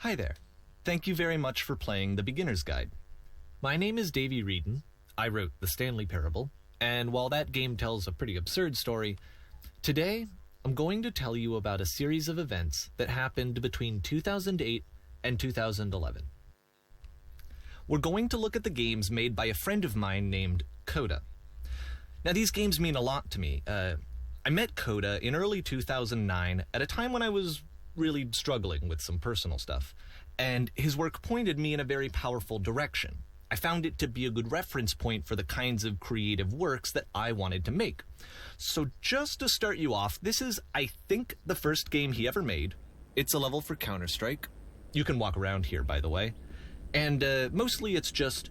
Hi there. Thank you very much for playing the Beginner's Guide. My name is Davey Reedon. I wrote the Stanley Parable, and while that game tells a pretty absurd story, today I'm going to tell you about a series of events that happened between 2008 and 2011. We're going to look at the games made by a friend of mine named Coda. Now, these games mean a lot to me. I met Coda in early 2009 at a time when I was really struggling with some personal stuff, and his work pointed me in a very powerful direction. I found it to be a good reference point for the kinds of creative works that I wanted to make. So just to start you off, this is, I think, the first game he ever made. It's a level for Counter-Strike. You can walk around here, by the way. And mostly it's just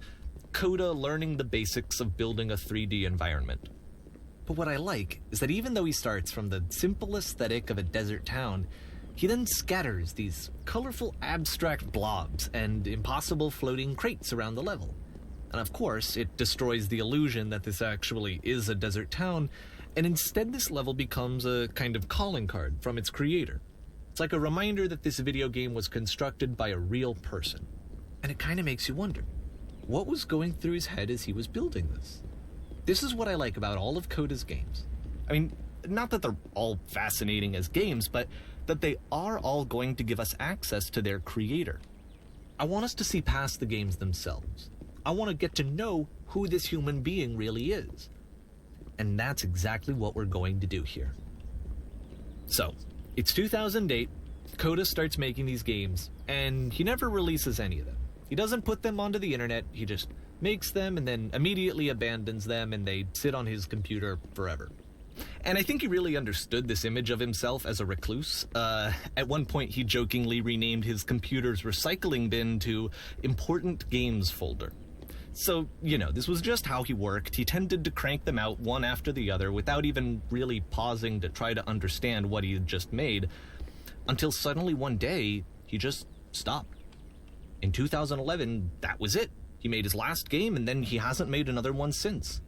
Coda learning the basics of building a 3D environment. But what I like is that even though he starts from the simple aesthetic of a desert town, he then scatters these colorful abstract blobs and impossible floating crates around the level. And of course, it destroys the illusion that this actually is a desert town, and instead this level becomes a kind of calling card from its creator. It's like a reminder that this video game was constructed by a real person. And it kind of makes you wonder, what was going through his head as he was building this? This is what I like about all of Coda's games. I mean, not that they're all fascinating as games, but that they are all going to give us access to their creator. I want us to see past the games themselves. I want to get to know who this human being really is. And that's exactly what we're going to do here. So, it's 2008, Coda starts making these games, and he never releases any of them. He doesn't put them onto the internet, he just makes them and then immediately abandons them, and they sit on his computer forever. And I think he really understood this image of himself as a recluse. At one point, he jokingly renamed his computer's recycling bin to Important Games Folder. So, you know, this was just how he worked. He tended to crank them out one after the other without even really pausing to try to understand what he had just made, until suddenly one day, he just stopped. In 2011, that was it. He made his last game, and then he hasn't made another one since.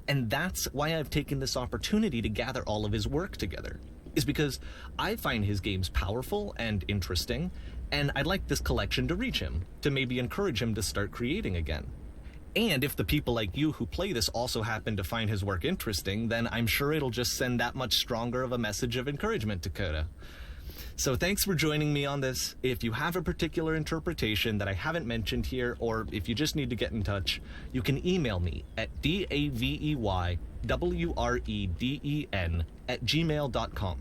And that's why I've taken this opportunity to gather all of his work together, is because I find his games powerful and interesting, and I'd like this collection to reach him, to maybe encourage him to start creating again. And if the people like you who play this also happen to find his work interesting, then I'm sure it'll just send that much stronger of a message of encouragement to Coda. So thanks for joining me on this. If you have a particular interpretation that I haven't mentioned here, or if you just need to get in touch, you can email me at daveyWreden@gmail.com.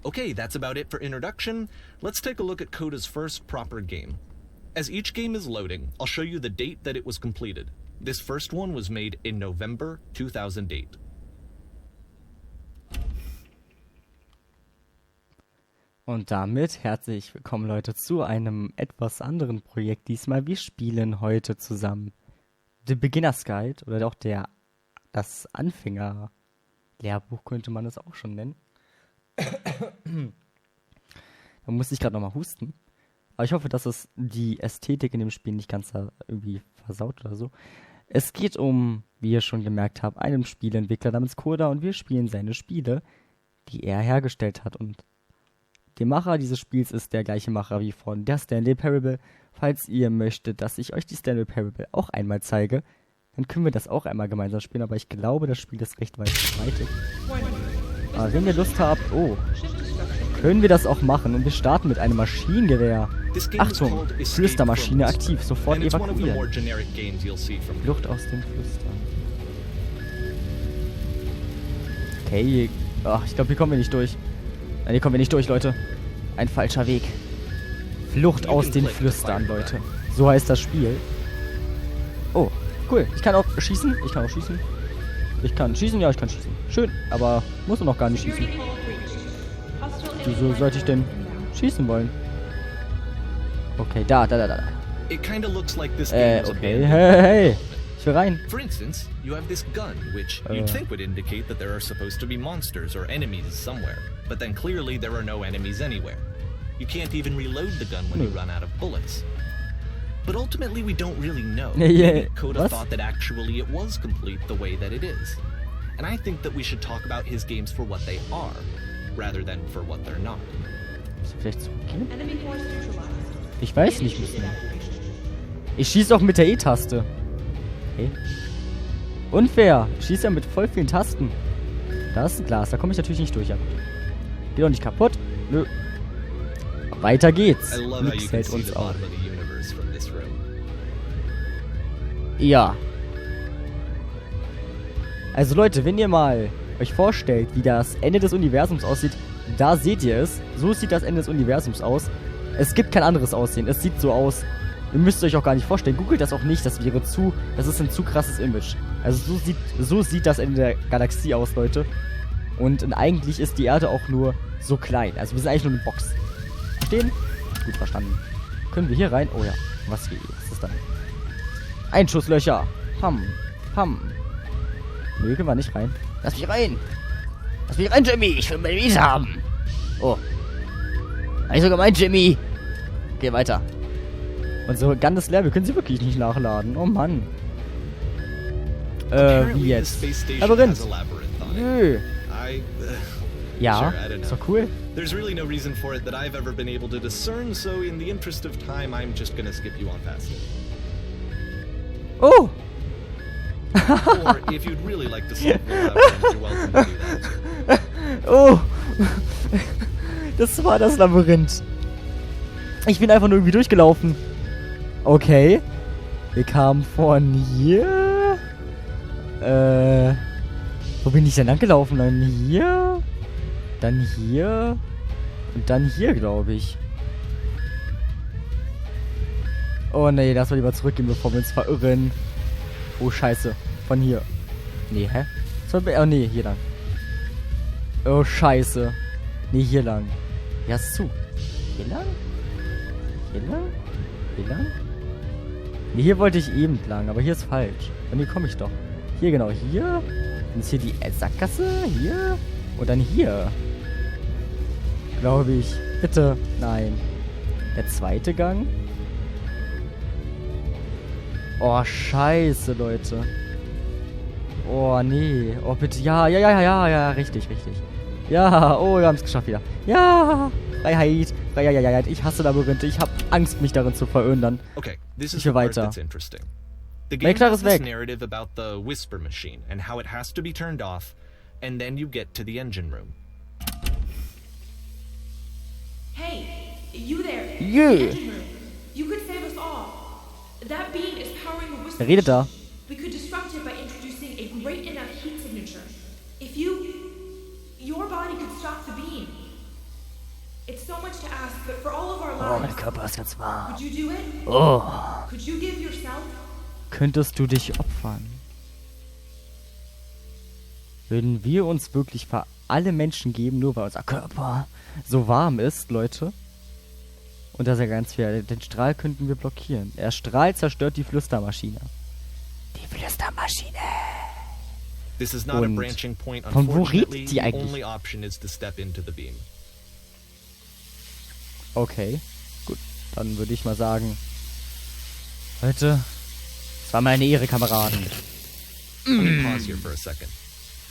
Okay, that's about it for introduction. Let's take a look at Coda's first proper game. As each game is loading, I'll show you the date that it was completed. This first one was made in November 2008. Und damit herzlich willkommen, Leute, zu einem etwas anderen Projekt. Diesmal, wir spielen heute zusammen The Beginner's Guide oder auch das Anfänger-Lehrbuch könnte man es auch schon nennen. Da musste ich gerade nochmal husten. Aber ich hoffe, dass es die Ästhetik in dem Spiel nicht ganz irgendwie versaut oder so. Es geht um, wie ihr schon gemerkt habt, einen Spieleentwickler namens Coda, und wir spielen seine Spiele, die er hergestellt hat. Und der Macher dieses Spiels ist der gleiche Macher wie von der Stanley Parable. Falls ihr möchtet, dass ich euch die Stanley Parable auch einmal zeige, dann können wir das auch einmal gemeinsam spielen, aber ich glaube, das Spiel ist recht weit verbreitet. Aber wenn ihr Lust habt, können wir das auch machen, und wir starten mit einem Maschinengewehr. Achtung, Flüstermaschine aktiv, sofort evakuieren. Flucht aus dem Flüstern. Okay, ich glaube, hier kommen wir nicht durch. Nein, hier kommen wir nicht durch, Leute. Ein falscher Weg. Flucht aus den Flüstern, Leute. So heißt das Spiel. Oh, cool. Ich kann auch schießen. Ich kann schießen. Ja, ich kann schießen. Schön, aber muss noch gar nicht schießen. Wieso sollte ich denn schießen wollen? Okay, da. Okay, hey. Ich will rein. For instance, you have this gun, which you'd think would indicate that there are supposed to be monsters or enemies somewhere. But then clearly there are no enemies anywhere. You can't even reload the gun when you run out of bullets. But ultimately we don't really know. Yeah. Coda thought that actually it was complete the way that it is. And I think that we should talk about his games for what they are, rather than for what they're not. Vielleicht zurückgehen? Ich weiß nicht, müssen. Ich schieße auch mit der E-Taste. Okay. Unfair. Ich schieße ja mit voll vielen Tasten. Da ist ein Glas. Da komme ich natürlich nicht durch. Ja, gut. Geht doch nicht kaputt. Nö. Weiter geht's. Nix hält uns auf. Ja. Also Leute, wenn ihr mal euch vorstellt, wie das Ende des Universums aussieht, da seht ihr es. So sieht das Ende des Universums aus. Es gibt kein anderes Aussehen. Es sieht so aus. Ihr müsst euch auch gar nicht vorstellen. Googelt das auch nicht. Das ist ein zu krasses Image. Also so sieht das Ende der Galaxie aus, Leute. Und eigentlich ist die Erde auch nur so klein. Also wir sind eigentlich nur eine Box. Verstehen? Gut verstanden. Können wir hier rein? Oh ja. Was ist das dann? Einschusslöcher. Pam. Pam. Nee, können wir nicht rein. Lass mich rein. Lass mich rein, Jimmy. Ich will meine Miete haben. Oh. Eigentlich sogar mein Jimmy. Geh weiter. Und so ganz leer. Wir können sie wirklich nicht nachladen. Oh Mann. Wie jetzt? Labyrinth. Nö. Ja, ist doch cool. There's really no reason for it that I've ever been able to discern, so in the interest of time, I'm just gonna skip you on past it. Oh! Or if you'd really like to solve the labyrinth, you're welcome to do that. Oh! Das war das Labyrinth. Ich bin einfach nur irgendwie durchgelaufen. Okay. Wir kamen von hier. Wo bin ich denn lang gelaufen? Dann hier. Dann hier. Und dann hier, glaube ich. Oh nee, lass mal lieber zurückgehen, bevor wir uns verirren. Oh, scheiße. Von hier. Nee, hä? Oh nee, hier lang. Oh, scheiße. Nee, hier lang. Ja, ist zu. Hier lang? Hier lang? Hier lang? Nee, hier wollte ich eben lang, aber hier ist falsch. Und hier komme ich doch. Hier, genau, hier. Dann ist hier die Sackgasse. Hier. Und dann hier. Glaube ich. Bitte. Nein. Der zweite Gang. Oh, scheiße, Leute. Oh, nee. Oh, bitte. Ja. Richtig. Ja. Oh, wir haben es geschafft wieder. Ja. Freiheit. Ich hasse Labyrinthe. Ich habe Angst, mich darin zu verirren. Okay, this is ich will weiter. The game has this narrative about the whisper machine and how it has to be turned off, and then you get to the engine room. Hey, you there? Yeah. Engine room. You could save us all. That beam is powering the whisper Redet da. machine. We could disrupt it by introducing a great enough heat signature. If your body could stop the beam. It's so much to ask, but for all of our lives, mein Körper ist ganz warm. would you do it? Oh. Could you give yourself? Könntest du dich opfern? Würden wir uns wirklich für alle Menschen geben, nur weil unser Körper so warm ist, Leute? Und das ist ja ganz fair. Den Strahl könnten wir blockieren. Der Strahl zerstört die Flüstermaschine. Die Flüstermaschine. This is not a branching point. Von wo redet die The eigentlich? only option is to step into the beam. Okay, gut. Dann würde ich mal sagen, Leute, es war mal eine Ehre, Kameraden. Let me pause here for a second.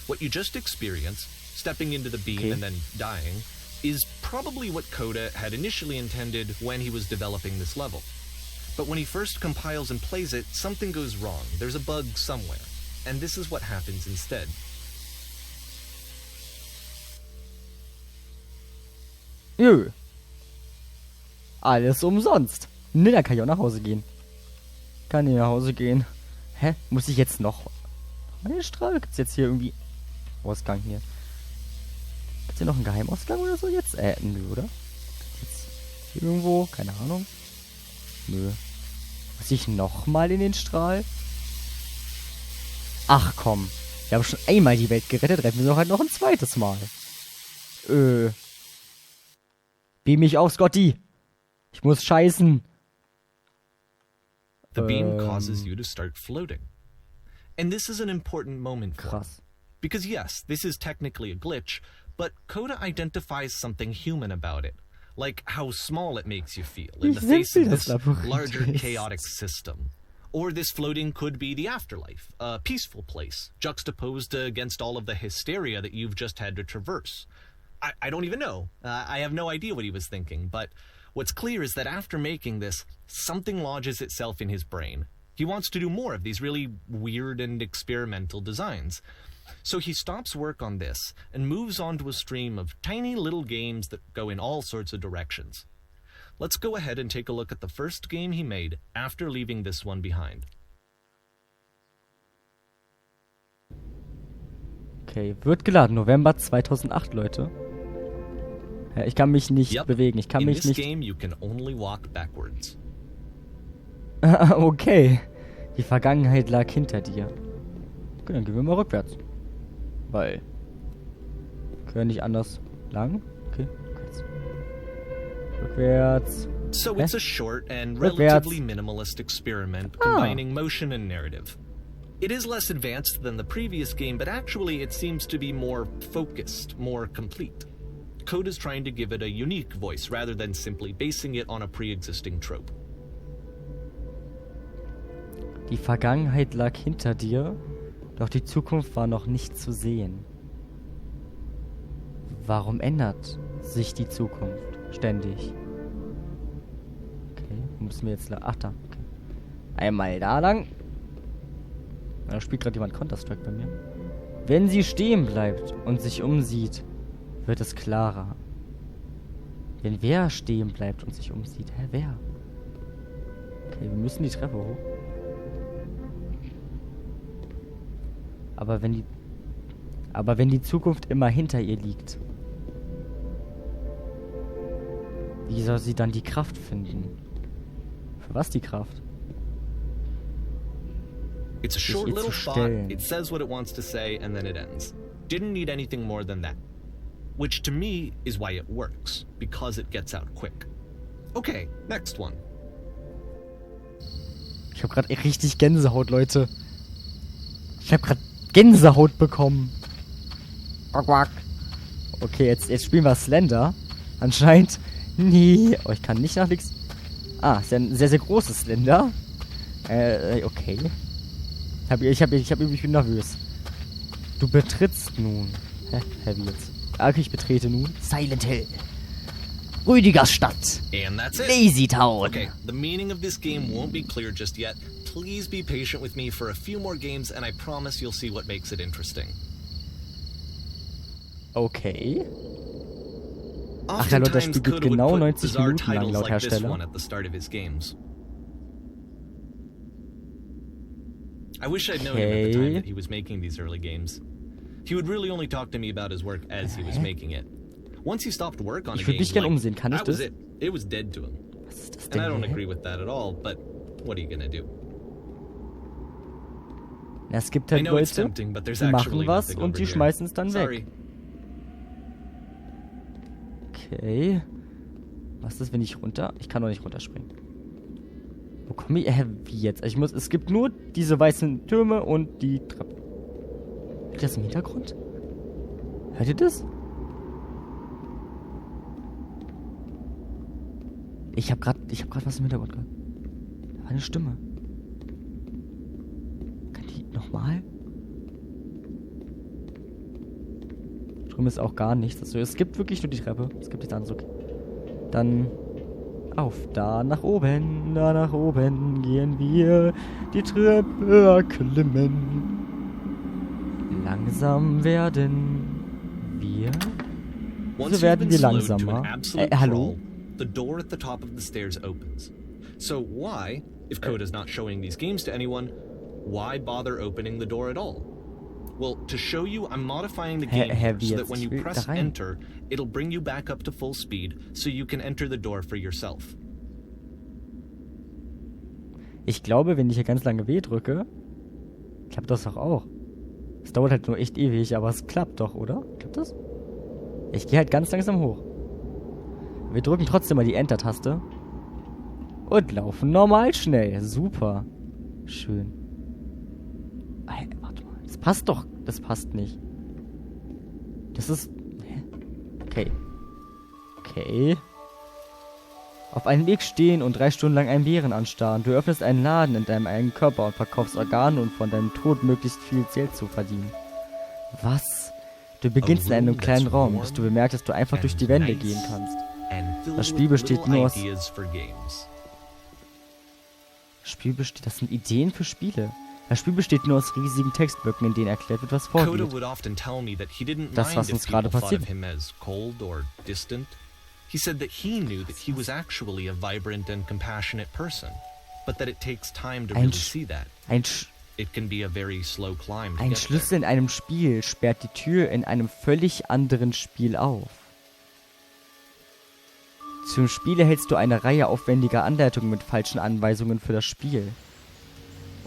What you just experienced, stepping into the beam and then dying, is probably what Coda had initially intended when he was developing this level. But when he first compiles and plays it, something goes wrong. There's a bug somewhere. And this is what happens instead. Jö. Alles umsonst. Ne, dann kann ich auch nach Hause gehen. Kann ich nach Hause gehen. Hä? Muss ich jetzt noch einen Strahl? Gibt's jetzt hier irgendwie Ausgang hier? Gibt's hier noch einen Geheimausgang oder so jetzt? Nö, oder? Jetzt hier irgendwo? Keine Ahnung. Nö. Muss ich nochmal in den Strahl? Ach komm. Wir haben schon einmal die Welt gerettet. Retten wir doch halt noch ein zweites Mal. Beam mich auf, Scotty. Ich muss scheißen. The beam causes you to start floating. And this is an important moment for Krass. him. Because yes, this is technically a glitch, but Coda identifies something human about it. Like how small it makes you feel in the face of this larger chaotic system. Or this floating could be the afterlife, a peaceful place, juxtaposed against all of the hysteria that you've just had to traverse. I don't even know. I have no idea what he was thinking, but What's clear is that after making this, something lodges itself in his brain. He wants to do more of these really weird and experimental designs. So he stops work on this and moves on to a stream of tiny little games that go in all sorts of directions. Let's go ahead and take a look at the first game he made after leaving this one behind. Okay, wird geladen. November 2008, Leute. Ja, ich kann mich nicht bewegen. Ich kann mich nicht... In this game you can only walk backwards. Okay. Die Vergangenheit lag hinter dir. Okay, dann gehen wir mal rückwärts. Weil... Können wir nicht anders lang? Okay, rückwärts. So it's a short and relatively minimalist experiment combining motion and narrative. It is less advanced than the previous game, but actually it seems to be more focused, more complete. Code is trying to give it a unique voice rather than simply basing it on a pre-existing trope. Die Vergangenheit lag hinter dir, doch die Zukunft war noch nicht zu sehen. Warum ändert sich die Zukunft ständig? Okay, wo müssen wir jetzt lang? Ach, da. Okay. Einmal da lang. Da spielt gerade jemand Counter-Strike bei mir. Wenn sie stehen bleibt und sich umsieht, wird es klarer. Wenn wer stehen bleibt und sich umsieht? Hä, wer? Okay, wir müssen die Treppe hoch. Aber wenn die Zukunft immer hinter ihr liegt, wie soll sie dann die Kraft finden? Für was die Kraft? It's a short little thought, it says what it wants to say, and then it ends. Didn't need anything more than that. Which to me is why it works, because it gets out quick. Okay, next one. Ich hab grad richtig Gänsehaut, Leute. Ich hab grad Gänsehaut bekommen. Okay, jetzt spielen wir Slender. Anscheinend. Nee. Oh, ich kann nicht nach links. Ah, ist ja ein sehr, sehr großes Slender. Okay. Ich bin nervös. Du betrittst nun. Hä, wie jetzt? Okay, ich betrete nun Silent Hill. Rüdigers Stadt. And that's it. Lazy Town. Okay, the meaning of this game won't be clear just yet. Please be patient with me for a few more games and I promise you'll see what makes it interesting. Okay. Ach ja, Leute, das Spiel geht genau 90 Minuten lang, laut Hersteller. I wish I'd known him at the time that he was making these early games. He would really only talk to me about his work as he was making it. Once he stopped work on a game, ich würde mich gerne umsehen, kann ich das? It was dead to him. Was ist das And denn I don't hier? agree with that at all, but what are you gonna do? Ja, es gibt halt Leute, die machen was und die schmeißen es dann weg. Okay. Was ist, wenn ich runter... Ich kann doch nicht runterspringen. Wo komme ich... wie jetzt? Es gibt nur diese weißen Türme und die Treppe. Hört ihr das im Hintergrund? Hört ihr das? Ich hab grad was im Hintergrund gehört. Da war eine Stimme. Kann die nochmal? Drüben ist auch gar nichts. Also, es gibt wirklich nur die Treppe. Es gibt nichts anderes. Okay. Dann auf. Da nach oben gehen wir die Treppe erklimmen. Langsam werden wir... So werden wir langsamer. Hallo? The door at the top of the stairs opens. So why, if code is not showing these games to anyone, why bother opening the door at all? Well, to show you, I'm modifying the game so that when you press enter, it'll bring you back up to full speed, so you can enter the door for yourself. Ich glaube, wenn ich hier ganz lange W drücke, klappt das doch auch. Es dauert halt nur echt ewig, aber es klappt doch, oder? Klappt das? Ich gehe halt ganz langsam hoch. Wir drücken trotzdem mal die Enter-Taste. Und laufen normal schnell. Super. Schön. Hey, warte mal. Das passt doch. Das passt nicht. Das ist... Hä? Okay. Okay. Auf einem Weg stehen und 3 Stunden lang einen Bären anstarren. Du öffnest einen Laden in deinem eigenen Körper und verkaufst Organe, um von deinem Tod möglichst viel Geld zu verdienen. Was? Du beginnst in einem kleinen Raum, bis du bemerkst, dass du einfach durch die Wände gehen kannst. and filled Das Spiel with besteht little nur aus... ideas for games. Das sind Ideen für Spiele. Das Spiel besteht nur aus riesigen Textblöcken, in denen erklärt wird, was Coda vorgeht. would often tell me that he didn't Das, mind was if uns people gerade thought of passiert. him as cold or distant. He said that he knew that he was actually a vibrant and compassionate person, but that it takes time to Ein really Sch- see that. It can be a very slow climb to Ein get Schlüssel in einem Spiel sperrt die Tür in einem völlig anderen Spiel auf. Zum Spiel erhältst du eine Reihe aufwendiger Anleitungen mit falschen Anweisungen für das Spiel.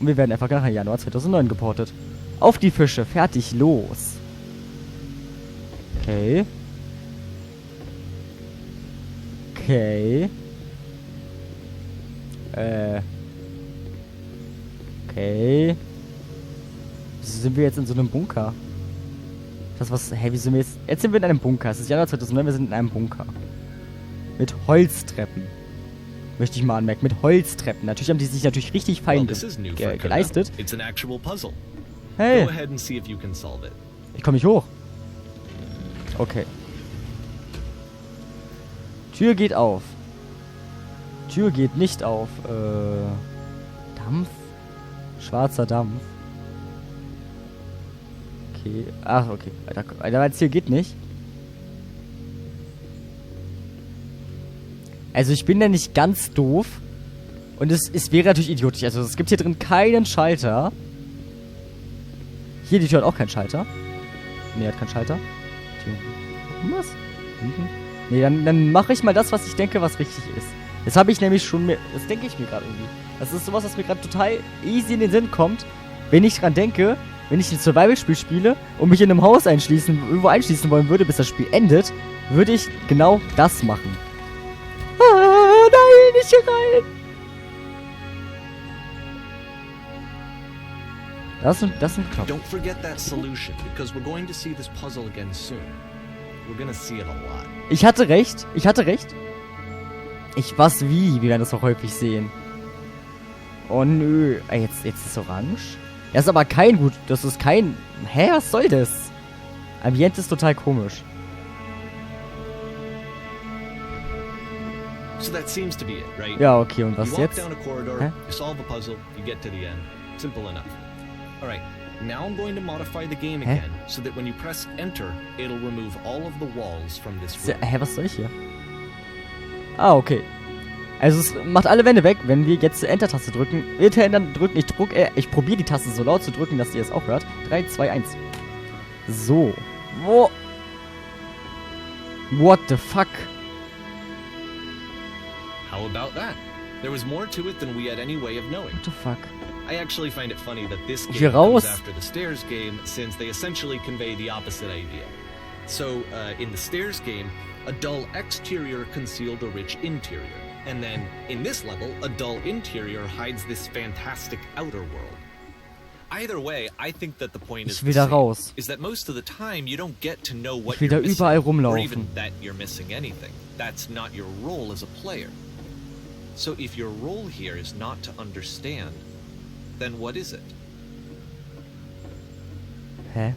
Und wir werden einfach nach Januar 2009 geportet. Auf die Fische, fertig, los. Okay. Okay. Okay. Wieso sind wir jetzt in so einem Bunker? Wie sind wir jetzt? Jetzt sind wir in einem Bunker. Es ist Januar 2009, wir sind in einem Bunker. Mit Holztreppen. Möchte ich mal anmerken, mit Holztreppen. Natürlich haben die sich richtig fein geleistet. It's an actual puzzle. Hey, Go ahead and see if you can solve it. ich komme nicht hoch. Okay. Tür geht auf. Tür geht nicht auf. Dampf? Schwarzer Dampf. Okay. Ach, okay. Weiter hier geht nicht. Also ich bin ja nicht ganz doof. Und es wäre natürlich idiotisch. Also es gibt hier drin keinen Schalter. Hier die Tür hat auch keinen Schalter. Nee, hat keinen Schalter. Was? Nee, dann mache ich mal das, was ich denke, was richtig ist. Das habe ich nämlich schon mir... Das denke ich mir gerade irgendwie. Das ist sowas, was mir gerade total easy in den Sinn kommt, wenn ich dran denke, wenn ich ein Survival-Spiel spiele und mich in einem Haus irgendwo einschließen wollen würde, bis das Spiel endet, würde ich genau das machen. Ah, nein, nicht hier rein! Das sind Knopf. Don't forget that solution, because we're going to see this puzzle again soon. We're gonna see it a lot. Ich hatte recht. Wir werden das auch häufig sehen. Oh nö. Jetzt ist es orange. Das ist aber das ist kein... Hä, was soll das? Ambiente ist total komisch. So that seems to be it, right? Ja, okay, und You was walk jetzt? down a corridor, Hä? you solve a puzzle, you get to the end. Simple enough. Alright, now I'm going to modify the game Hä? again, so that when you press enter, it'll remove all of the walls from this room. Hä, was soll ich hier? Ah, okay. Also es macht alle Wände weg, wenn wir jetzt die Enter-Taste drücken. Bitte dann drücken. Ich probiere die Taste so laut zu drücken, dass ihr es auch hört. 3, 2, 1. So. Wo? What the fuck? How about that? There was more to it than we had any way of knowing. What the fuck? I actually find it funny that this Hier game comes raus. after the stairs game, since they essentially convey the opposite idea. So, in the stairs game, a dull exterior concealed a rich interior. And then, in this level, a dull interior hides this fantastic outer world. Either way, I think that the point is Ich will da raus. is that most of the time you don't get to know what Ich will you're da missing, überall or rumlaufen. even that you're missing anything. That's not your role as a player. So if your role here is not to understand, then what is it? Hä?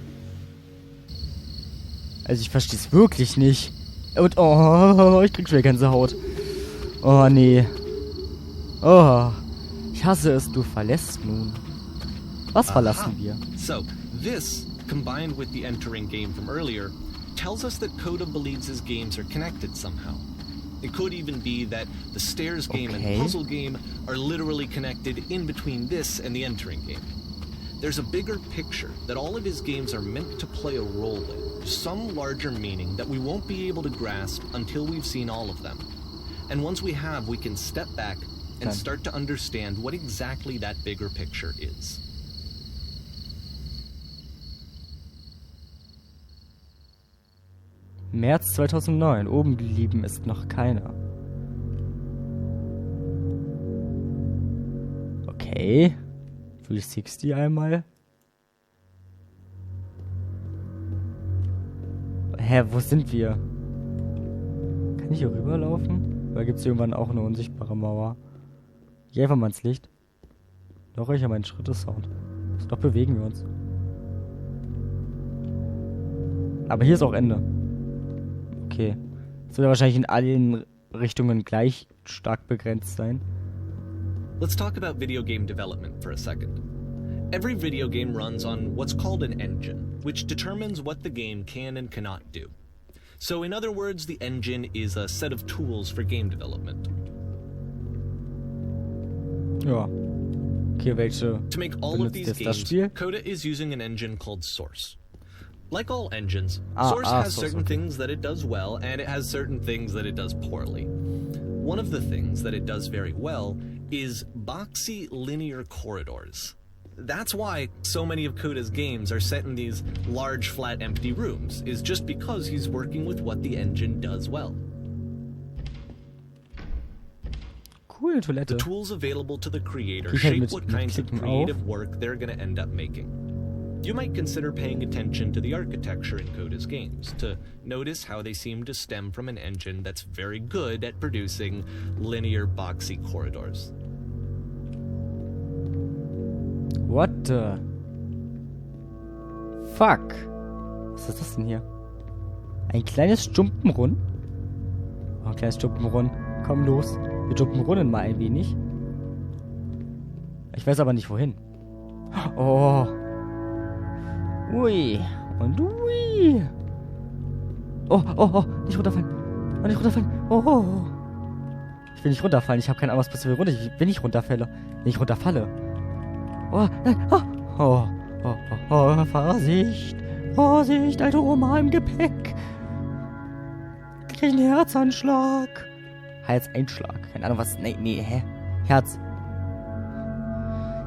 Also ich verstehe es wirklich nicht. Und oh, ich krieg schon wieder Gänsehaut. Oh nee. Oh, ich hasse es, du verlässt nun. Was verlassen wir? So, this, combined with the entering game from earlier, tells us that Coda believes his games are connected somehow. It could even be that the stairs game Okay. and puzzle game are literally connected in between this and the entering game. There's a bigger picture that all of his games are meant to play a role in, some larger meaning that we won't be able to grasp until we've seen all of them. And once we have, we can step back and start to understand what exactly that bigger picture is. März 2009. Oben geblieben ist noch keiner. Okay. 360 einmal. Hä, wo sind wir? Kann ich hier rüberlaufen? Oder gibt es irgendwann auch eine unsichtbare Mauer? Geh einfach mal ins Licht. Doch, ich habe einen Schritte-Sound. Doch bewegen wir uns. Aber hier ist auch Ende. Okay. Das wird ja wahrscheinlich in allen Richtungen gleich stark begrenzt sein. Let's talk about video game development for a second. Every video game runs on what's called an engine, which determines what the game can and cannot do. So in other words, the engine is a set of tools for game development. Ja. Okay, welche To make all of benutzt these jetzt das games, Spiel? Coda is using an engine called Source. Like all engines, Source, Source has okay. certain things that it does well, and it has certain things that it does poorly. One of the things that it does very well is boxy linear corridors. That's why so many of Coda's games are set in these large, flat, empty rooms, is just because he's working with what the engine does well. Coole Toilette. The tools available to the creator Ich halt shape mit- what mit kinds of Klicken creative work they're going to end up making. You might consider paying attention to the architecture in Coda's games, to notice how they seem to stem from an engine that's very good at producing linear, boxy corridors. What the fuck? Was ist das denn hier? Ein kleines Jumpenrun? Oh, ein kleines Jumpenrun. Komm los. Wir jumpenrunnen mal ein wenig. Ich weiß aber nicht wohin. Oh. Ui. Und ui. Oh, oh, oh. Nicht runterfallen. Oh, nicht runterfallen. Oh, oh, oh. Ich will nicht runterfallen. Ich habe keine Ahnung, was passiert, wenn ich nicht runterfalle. Wenn ich runterfalle. Oh, nein. Oh, oh, oh, oh, oh. Vorsicht. Vorsicht, alte Oma im Gepäck. Ich krieg einen Herzanschlag. Herzeinschlag. Keine Ahnung, was. Nee, hä? Herz.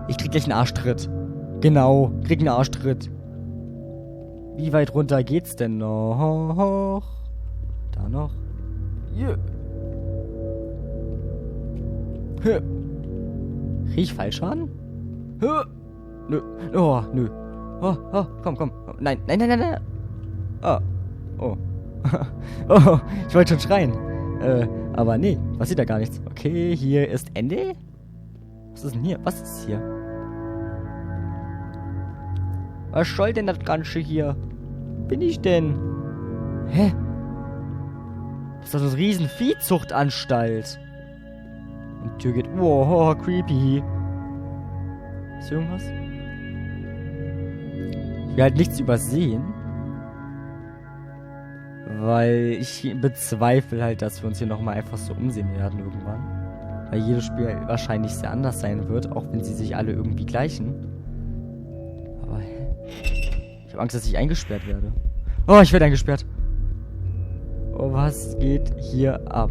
Ich krieg gleich einen Arschtritt. Genau, krieg einen Arschtritt. Wie weit runter geht's denn noch? Da noch. Yeah. Krieg ich Fallschaden? Nö. Oh, nö. Oh, komm. Nein. Oh. Oh, ich wollte schon schreien. Aber nee, passiert da gar nichts. Okay, hier ist Ende. Was ist denn hier? Was ist hier? Was soll denn das Ganze hier? Bin ich denn? Hä? Das ist doch eine riesen Viehzuchtanstalt. Und die Tür geht... Wow, creepy. Ist hier irgendwas? Ich will halt nichts übersehen. Weil ich bezweifle halt, dass wir uns hier nochmal einfach so umsehen werden irgendwann. Weil jedes Spiel wahrscheinlich sehr anders sein wird, auch wenn sie sich alle irgendwie gleichen. Aber hä? Ich habe Angst, dass ich eingesperrt werde. Oh, ich werde eingesperrt. Oh, was geht hier ab?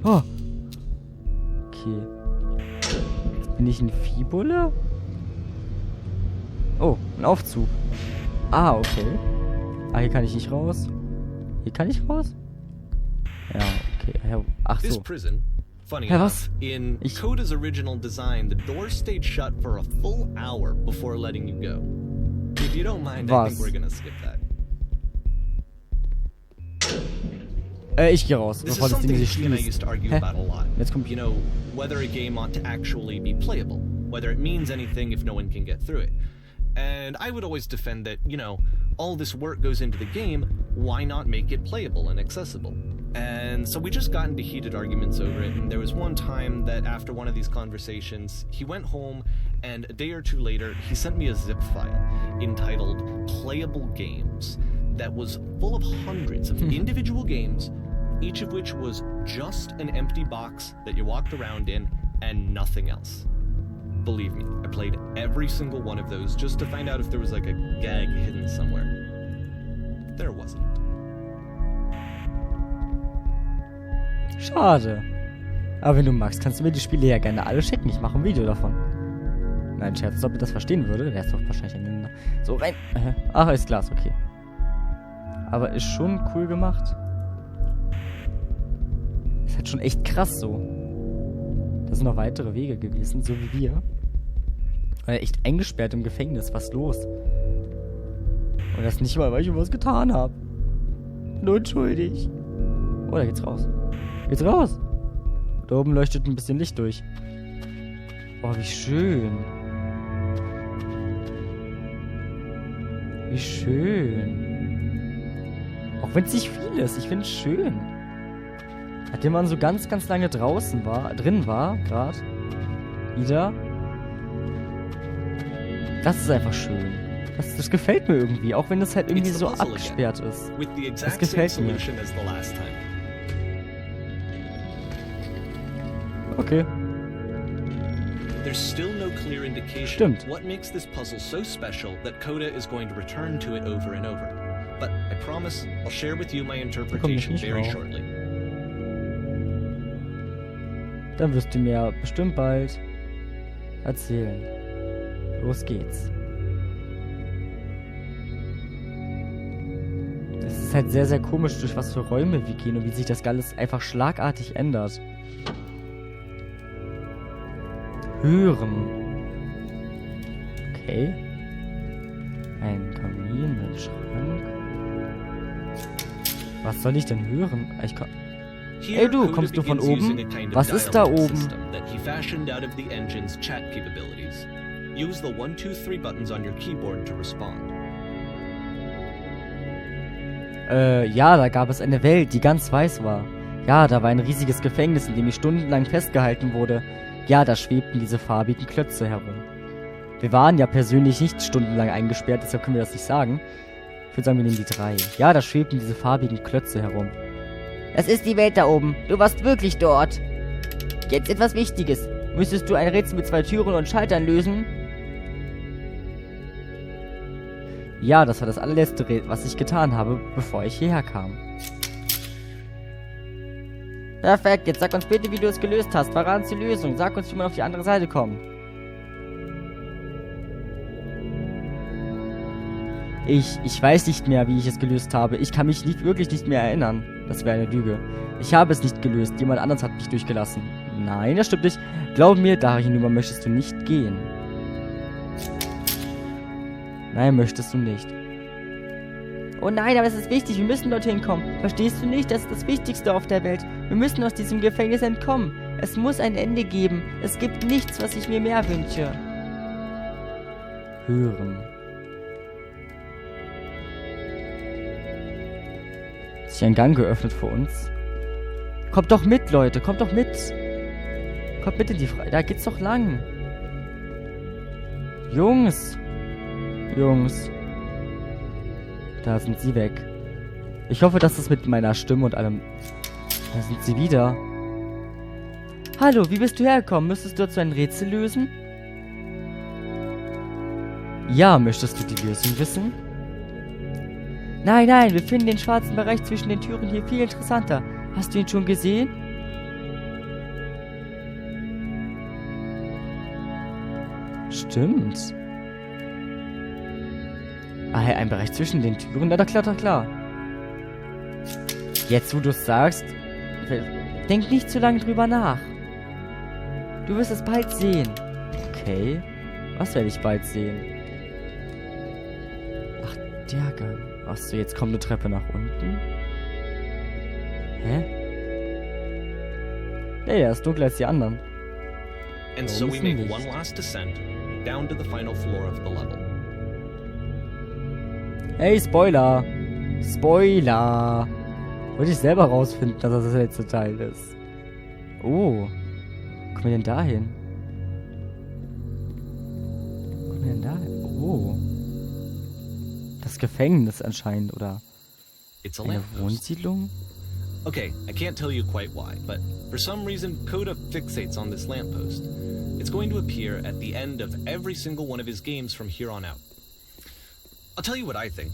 Oh. Okay. Bin ich ein Viehbulle? Oh, ein Aufzug. Ah, okay. Ah, hier kann ich nicht raus. Hier kann ich raus? Ja, okay. Ach This so. prison, funny Hä, enough, was? in Coda's original design, the door stayed shut for a full hour before letting you go. If you don't mind, I think we're gonna skip that. Ich gehe raus, This is bevor das Ding something sich she and I used schließt. to argue Hä? about a lot. Jetzt kommt... You know, whether a game ought to actually be playable, whether it means anything if no one can get through it. And I would always defend that, you know, all this work goes into the game, why not make it playable and accessible? And so we just got into heated arguments over it, and there was one time that after one of these conversations, he went home, and a day or two later, he sent me a zip file entitled Playable Games that was full of hundreds of individual games, each of which was just an empty box that you walked around in and nothing else. Believe me, I played every single one of those just to find out if there was like a gag hidden somewhere. There wasn't. Schade. Aber wenn du magst, kannst du mir die Spiele ja gerne alle schicken. Ich mache ein Video davon. Nein, Scherz, als ob ihr das verstehen würde. Der ist doch wahrscheinlich ein... So, rein. Ach, ist Glas, okay. Aber ist schon cool gemacht. Ist halt schon echt krass so. Da sind noch weitere Wege gewesen, so wie wir. Echt eingesperrt im Gefängnis. Was ist los? Und das nicht mal, weil ich irgendwas getan habe. Nur unschuldig. Oh, da geht's raus. Geht's raus. Da oben leuchtet ein bisschen Licht durch. Oh, wie schön. Wie schön. Auch wenn es nicht viel ist, ich finde es schön. Nachdem man so ganz, ganz lange drin war, gerade. Wieder. Das ist einfach schön. Das gefällt mir irgendwie, auch wenn es halt irgendwie so abgesperrt ist. Das gefällt mir. Okay. There's still no clear indication Stimmt. what makes this puzzle so special that Coda is going to return to it over and over. But I promise I'll share with you my interpretation very shortly. Dann wirst du mir bestimmt bald erzählen. Los geht's. Es ist halt sehr, sehr komisch, durch was für Räume wir gehen und wie sich das alles einfach schlagartig ändert. Hören. Okay. Ein Kamin, ein Schrank. Was soll ich denn hören? Ey du, kommst du von oben? Was ist da oben? Use the 1, 2, 3 buttons on your keyboard to respond. Ja, da gab es eine Welt, die ganz weiß war. Ja, da war ein riesiges Gefängnis, in dem ich stundenlang festgehalten wurde. Ja, da schwebten diese farbigen Klötze herum. Wir waren ja persönlich nicht stundenlang eingesperrt, deshalb können wir das nicht sagen. Ich würde sagen, wir nehmen die 3. Ja, da schwebten diese farbigen Klötze herum. Das ist die Welt da oben. Du warst wirklich dort. Jetzt etwas Wichtiges. Müsstest du ein Rätsel mit 2 Türen und Schaltern lösen? Ja, das war das allerletzte Rätsel, was ich getan habe, bevor ich hierher kam. Perfekt, jetzt sag uns bitte, wie du es gelöst hast. Verrat uns die Lösung. Sag uns, wie man auf die andere Seite kommt. Ich weiß nicht mehr, wie ich es gelöst habe. Ich kann mich wirklich nicht mehr erinnern. Das wäre eine Lüge. Ich habe es nicht gelöst. Jemand anderes hat mich durchgelassen. Nein, das stimmt nicht. Glaub mir, da hinüber möchtest du nicht gehen. Nein, möchtest du nicht. Oh nein, aber es ist wichtig. Wir müssen dorthin kommen. Verstehst du nicht? Das ist das Wichtigste auf der Welt. Wir müssen aus diesem Gefängnis entkommen. Es muss ein Ende geben. Es gibt nichts, was ich mir mehr wünsche. Hören. Hat sich ein Gang geöffnet vor uns. Kommt doch mit, Leute. Kommt doch mit. Kommt mit in die Freiheit. Da geht's doch lang. Jungs. Jungs. Da sind sie weg. Ich hoffe, dass es mit meiner Stimme und allem... Da sind sie wieder. Hallo, wie bist du hergekommen? Müsstest du dazu ein Rätsel lösen? Ja, möchtest du die Lösung wissen? Nein, nein, wir finden den schwarzen Bereich zwischen den Türen hier viel interessanter. Hast du ihn schon gesehen? Stimmt. Ah, ein Bereich zwischen den Türen? Na, klar, klar. Jetzt, wo du es sagst, denk nicht zu lange drüber nach. Du wirst es bald sehen. Okay. Was werde ich bald sehen? Ach, der Gang. Achso, jetzt kommt eine Treppe nach unten. Hä? Nee, der ist dunkler als die anderen. And so we make one last descent down to the final floor of the level. Hey, Spoiler! Spoiler! Wollte ich selber rausfinden, dass das der letzte Teil ist. Oh. Wo kommen wir denn da hin? Wo kommen wir denn da hin? Oh. Das Gefängnis anscheinend, oder? Eine Wohnsiedlung? Okay, I can't tell you quite why, but for some reason, Coda fixates on this lamppost. It's going to appear at the end of every single one of his games from here on out. I'll tell you what I think.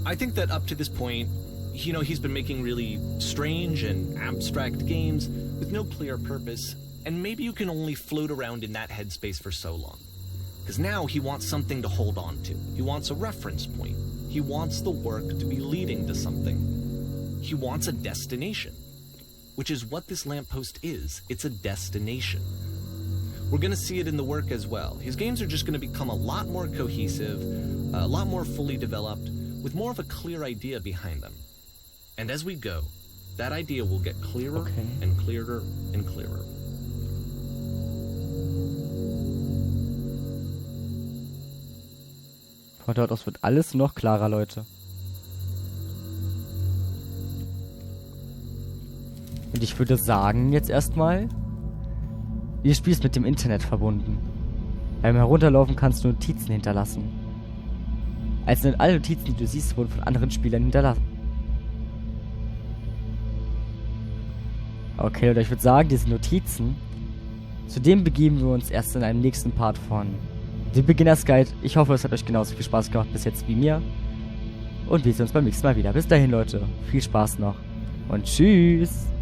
I think that up to this point, you know, he's been making really strange and abstract games with no clear purpose, and maybe you can only float around in that headspace for so long. Because now he wants something to hold on to. He wants a reference point. He wants the work to be leading to something. He wants a destination, which is what this lamppost is. It's a destination. We're going to see it in the work as well. His games are just going to become a lot more cohesive, a lot more fully developed, with more of a clear idea behind them. And as we go, that idea will get clearer and clearer and clearer. Von dort aus wird alles noch klarer, Leute. Und ich würde sagen, jetzt erstmal, dieses Spiel ist mit dem Internet verbunden. Beim Herunterlaufen kannst du Notizen hinterlassen. Also alle Notizen, die du siehst, wurden von anderen Spielern hinterlassen. Okay, oder ich würde sagen, diese Notizen, zu dem begeben wir uns erst in einem nächsten Part von The Beginner's Guide. Ich hoffe, es hat euch genauso viel Spaß gemacht bis jetzt wie mir. Und wir sehen uns beim nächsten Mal wieder. Bis dahin, Leute. Viel Spaß noch. Und tschüss.